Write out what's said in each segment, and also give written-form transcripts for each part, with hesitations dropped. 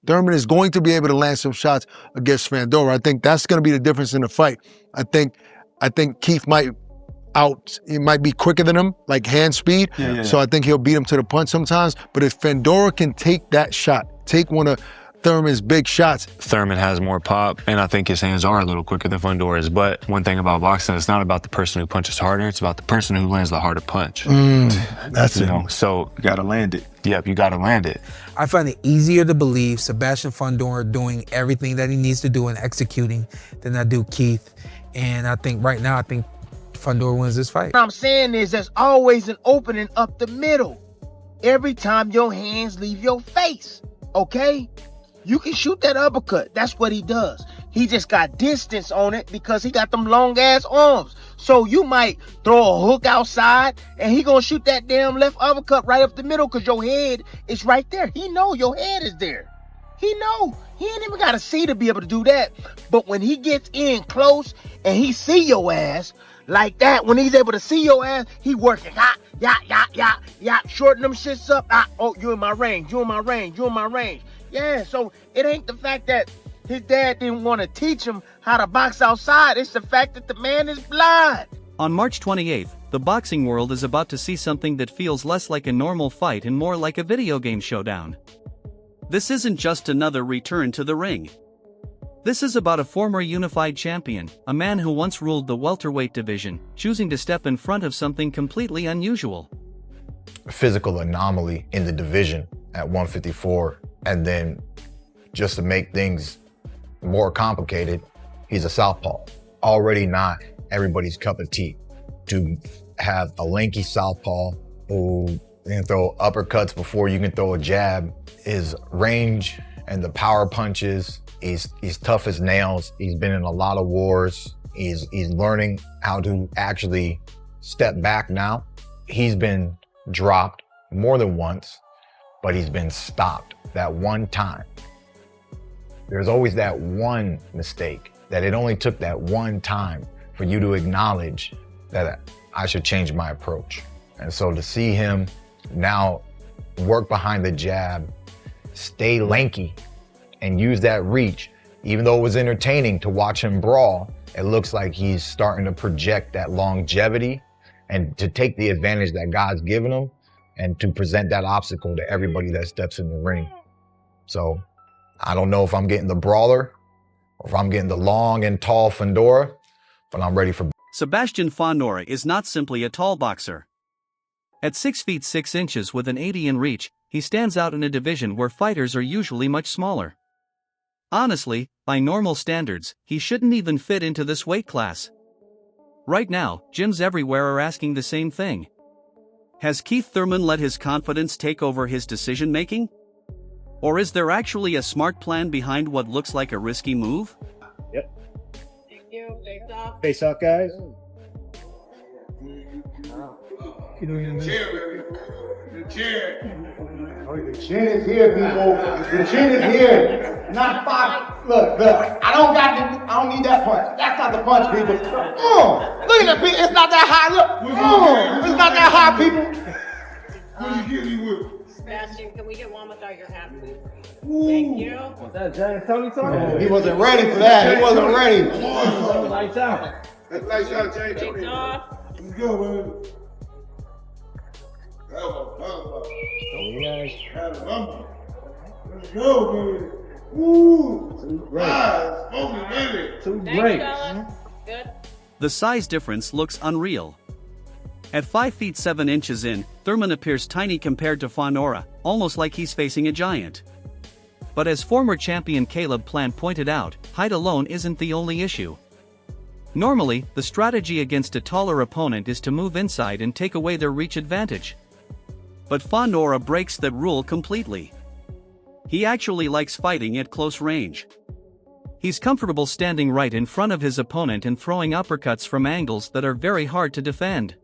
Thurman is going to be able to land some shots against Fundora. I think that's going to be the difference in the fight. I think Keith might be quicker than him, like hand speed. So I think he'll beat him to the punch sometimes. But if Fundora can take that shot, take one of Thurman's big shots. Thurman has more pop, and I think his hands are a little quicker than Fundora's. But one thing about boxing, it's not about the person who punches harder, it's about the person who lands the harder punch. That's it. So you gotta land it. Yep, you gotta land it. I find it easier to believe Sebastian Fundora doing everything that he needs to do and executing than I do Keith. And I think right now, Fundora wins this fight. What I'm saying is there's always an opening up the middle every time your hands leave your face, okay? You can shoot that uppercut. That's what he does. He just got distance on it because he got them long ass arms. So you might throw a hook outside and he gonna shoot that damn left uppercut right up the middle because your head is right there. He know your head is there. He know. He ain't even gotta see to be able to do that. But when he gets in close and he see your ass like that, when he's able to see your ass, he working. Shorten them shits up. Oh, you in my range. You in my range. You in my range. Yeah, so it ain't the fact that his dad didn't want to teach him how to box outside. It's the fact that the man is blind. On March 28th, the boxing world is about to see something that feels less like a normal fight and more like a video game showdown. This isn't just another return to the ring. This is about a former unified champion, a man who once ruled the welterweight division, choosing to step in front of something completely unusual. A physical anomaly in the division at 154, and then just to make things more complicated, he's a southpaw. Already not everybody's cup of tea. To have a lanky southpaw who can throw uppercuts before you can throw a jab, his range and the power punches, he's tough as nails. He's been in a lot of wars. He's learning how to actually step back now. He's been dropped more than once, but he's been stopped that one time. There's always that one mistake, that it only took that one time for you to acknowledge that I should change my approach. And so to see him now work behind the jab, stay lanky, and use that reach, even though it was entertaining to watch him brawl, it looks like he's starting to project that longevity and to take the advantage that God's given him and to present that obstacle to everybody that steps in the ring. So I don't know if I'm getting the brawler or if I'm getting the long and tall Fundora, but I'm ready for. Sebastian Fundora is not simply a tall boxer. At 6 feet 6 inches with an 80 in reach, he stands out in a division where fighters are usually much smaller. Honestly, by normal standards, he shouldn't even fit into this weight class. Right now, gyms everywhere are asking the same thing. Has Keith Thurman let his confidence take over his decision-making? Or is there actually a smart plan behind what looks like a risky move? Yep. Thank you. Face off, guys. The chin is here, people. The chin is here. Not 5. Look. I don't need that punch. That's not the punch, people. Look at that, people. It's not that high. Look. It's not that high, people. What you give me with? Sebastian, can we get one without your hat, please? Thank you. Was that Giant Tony talking? He wasn't ready for that. He wasn't ready. Lights out. Lights out, Giant Tony. Lights off. Let's go, man. Let's go, man. Woo! Great. Too Thanks, great. fellas. Good. The size difference looks unreal. At 5 feet 7 inches in, Thurman appears tiny compared to Fundora, almost like he's facing a giant. But as former champion Caleb Plant pointed out, height alone isn't the only issue. Normally, the strategy against a taller opponent is to move inside and take away their reach advantage. But Fundora breaks that rule completely. He actually likes fighting at close range. He's comfortable standing right in front of his opponent and throwing uppercuts from angles that are very hard to defend.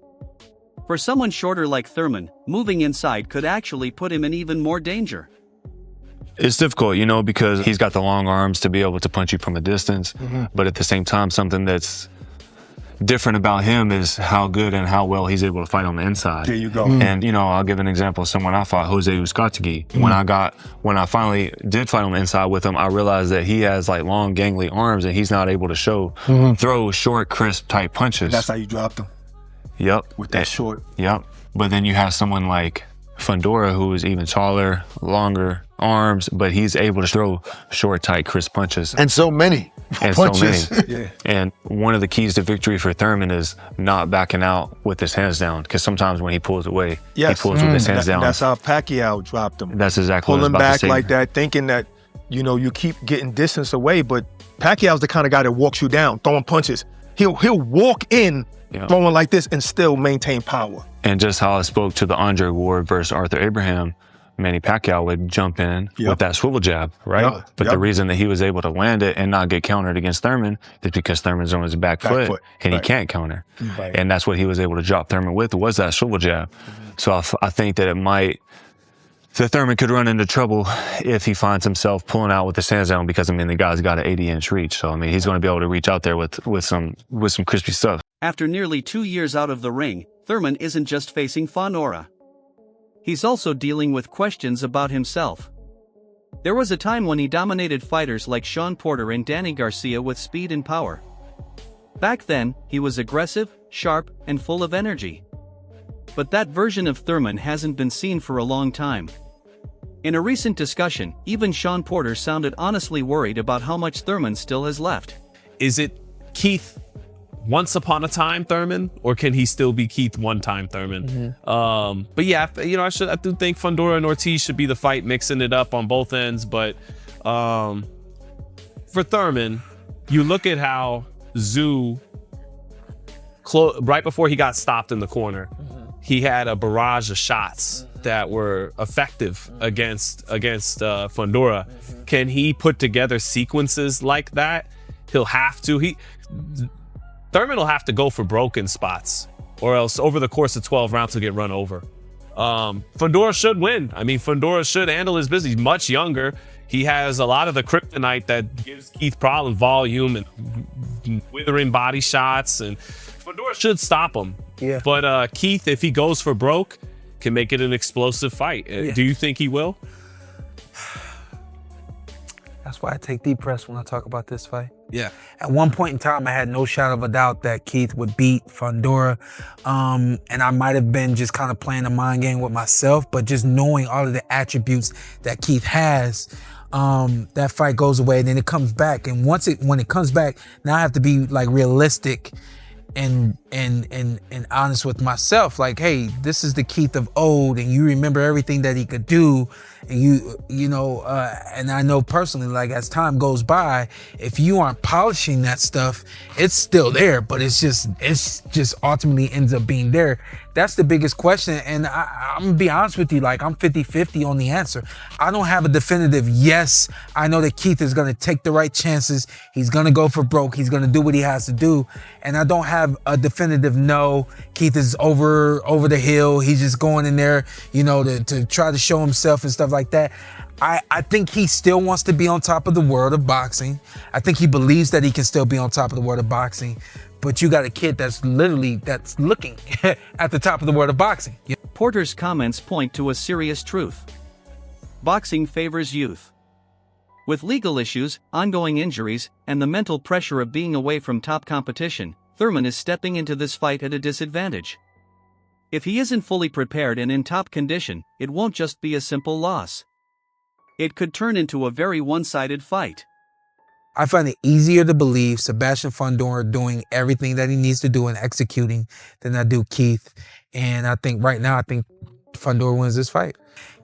For someone shorter like Thurman, moving inside could actually put him in even more danger. It's difficult, because he's got the long arms to be able to punch you from a distance, but at the same time, something that's different about him is how good and how well he's able to fight on the inside. There you go. And, you know, I'll give an example of someone I fought, Jose Uzcategui. When I finally did fight on the inside with him, I realized that he has like long, gangly arms and he's not able to throw short, crisp type punches. That's how you dropped him. Yep. With that short. Yep. But then you have someone like Fundora, who is even taller, longer arms, but he's able to throw short, tight, crisp punches. And so many punches. So many. And one of the keys to victory for Thurman is not backing out with his hands down, because sometimes when he pulls away, he pulls with his hands down. That's how Pacquiao dropped him. That's exactly what I was Pulling about to back say. like that, thinking that, you know, you keep getting distance away, but Pacquiao's the kind of guy that walks you down, throwing punches. He'll walk in throwing like this and still maintain power. And just how I spoke to the Andre Ward versus Arthur Abraham, Manny Pacquiao would jump in with that swivel jab, right? But the reason that he was able to land it and not get countered against Thurman is because Thurman's on his back foot and he can't counter. And that's what he was able to drop Thurman with, was that swivel jab. So I think that that Thurman could run into trouble if he finds himself pulling out with his hands down, because, I mean, the guy's got an 80-inch reach. So, I mean, he's going to be able to reach out there with some crispy stuff. After nearly 2 years out of the ring, Thurman isn't just facing Fundora. He's also dealing with questions about himself. There was a time when he dominated fighters like Sean Porter and Danny Garcia with speed and power. Back then, he was aggressive, sharp, and full of energy. But that version of Thurman hasn't been seen for a long time. In a recent discussion, even Sean Porter sounded honestly worried about how much Thurman still has left. Is it Keith once upon a time Thurman, or can he still be Keith one-time Thurman? But yeah, you know, I do think Fundora and Ortiz should be the fight, mixing it up on both ends. But for Thurman, you look at how Zoo, right before he got stopped in the corner, he had a barrage of shots that were effective against Fundora. Can he put together sequences like that? He'll have to. Thurman will have to go for broken spots, or else over the course of 12 rounds he'll get run over. Fundora should win. I mean, Fundora should handle his business. He's much younger. He has a lot of the kryptonite that gives Keith problems, volume and withering body shots, and Fundora should stop him. Yeah. But Keith, if he goes for broke, can make it an explosive fight. Do you think he will? That's why I take deep breaths when I talk about this fight. Yeah. At one point in time, I had no shadow of a doubt that Keith would beat Fundora. And I might have been just kind of playing a mind game with myself, but just knowing all of the attributes that Keith has, that fight goes away and then it comes back. And when it comes back, now I have to be like realistic and honest with myself. Like, hey, this is the Keith of old, and you remember everything that he could do. And you know, and I know personally, like, as time goes by, if you aren't polishing that stuff, it's still there, but it's just ultimately ends up being there. That's the biggest question. And I'm gonna be honest with you, like, I'm 50-50 on the answer. I don't have a definitive yes. I know that Keith is gonna take the right chances. He's gonna go for broke. He's gonna do what he has to do. And I don't have a definitive no. Keith is over the hill. He's just going in there, you know, to try to show himself and stuff like that. I think he still wants to be on top of the world of boxing. I think he believes that he can still be on top of the world of boxing. But you got a kid that's looking at the top of the world of boxing. Porter's comments point to a serious truth. Boxing favors youth. With legal issues, ongoing injuries, and the mental pressure of being away from top competition, Thurman is stepping into this fight at a disadvantage. If he isn't fully prepared and in top condition, it won't just be a simple loss. It could turn into a very one-sided fight. I find it easier to believe Sebastian Fundora doing everything that he needs to do and executing than I do Keith. And I think right now, Fundora wins this fight.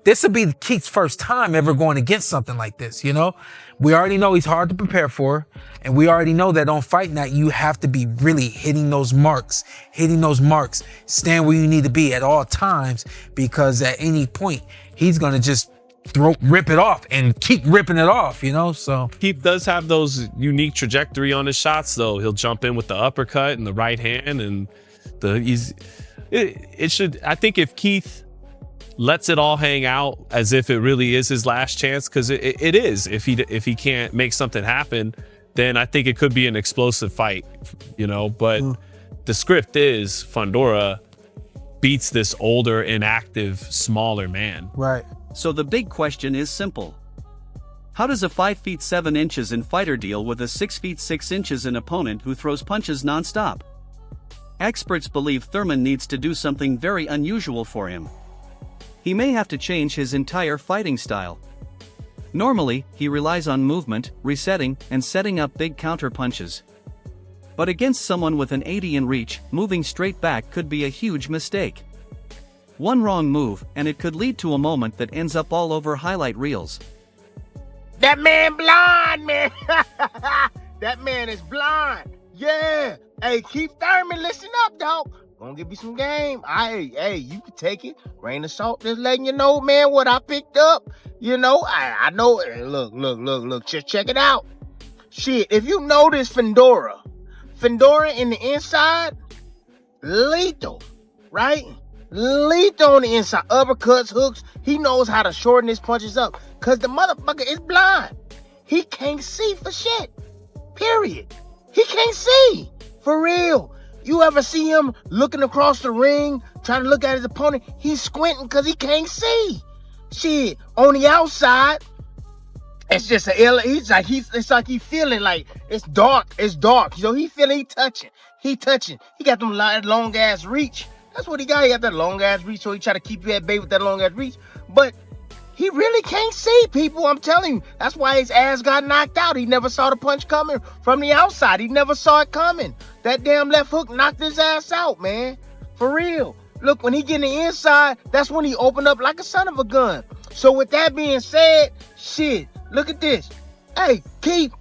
This would be Keith's first time ever going against something like this, you know? We already know he's hard to prepare for, and we already know that on fight night, you have to be really hitting those marks, stand where you need to be at all times, because at any point, he's gonna just rip it off and keep ripping it off, you know? So Keith does have those unique trajectory on his shots, though. He'll jump in with the uppercut and the right hand, and I think if Keith lets it all hang out as if it really is his last chance, because it is. If he can't make something happen, then I think it could be an explosive fight, you know. But the script is Fundora beats this older, inactive, smaller man. Right. So the big question is simple. How does a 5 feet 7 inches in fighter deal with a 6 feet 6 inches in opponent who throws punches nonstop? Experts believe Thurman needs to do something very unusual for him. He may have to change his entire fighting style. Normally, he relies on movement, resetting, and setting up big counter punches. But against someone with an 80 in reach, moving straight back could be a huge mistake. One wrong move, and it could lead to a moment that ends up all over highlight reels. That man blind, man. That man is blind. Yeah. Hey, Keith Thurman, listen up, dog. Gonna give you some game. Hey, you can take it. Grain of salt, just letting you know, man, what I picked up. You know, I know. Look. Just check it out. Shit, if you notice Fundora in the inside, lethal, right? Lethal on the inside. Uppercuts, hooks. He knows how to shorten his punches up. Because the motherfucker is blind. He can't see for shit. Period. He can't see. For real. You ever see him looking across the ring, trying to look at his opponent? He's squinting because he can't see. Shit. On the outside, it's just it's like he feeling like it's dark. It's dark. You know, he feeling, he touching. He got them long ass reach. That's what he got. He got that long ass reach, so he try to keep you at bay with that long ass reach. But he really can't see, people. I'm telling you. That's why his ass got knocked out. He never saw the punch coming from the outside. He never saw it coming. That damn left hook knocked his ass out, man. For real. Look, when he get in the inside, that's when he opened up like a son of a gun. So with that being said, shit, look at this. Hey, Keith,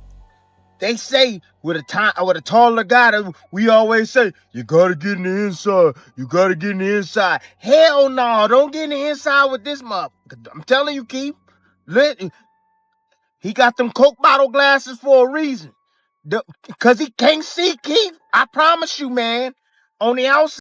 they say with a taller guy, we always say, you gotta get in the inside. You gotta get in the inside. Hell no, don't get in the inside with this motherfucker. I'm telling you, Keith. He got them Coke bottle glasses for a reason. Because he can't see, Keith. I promise you, man. On the outside.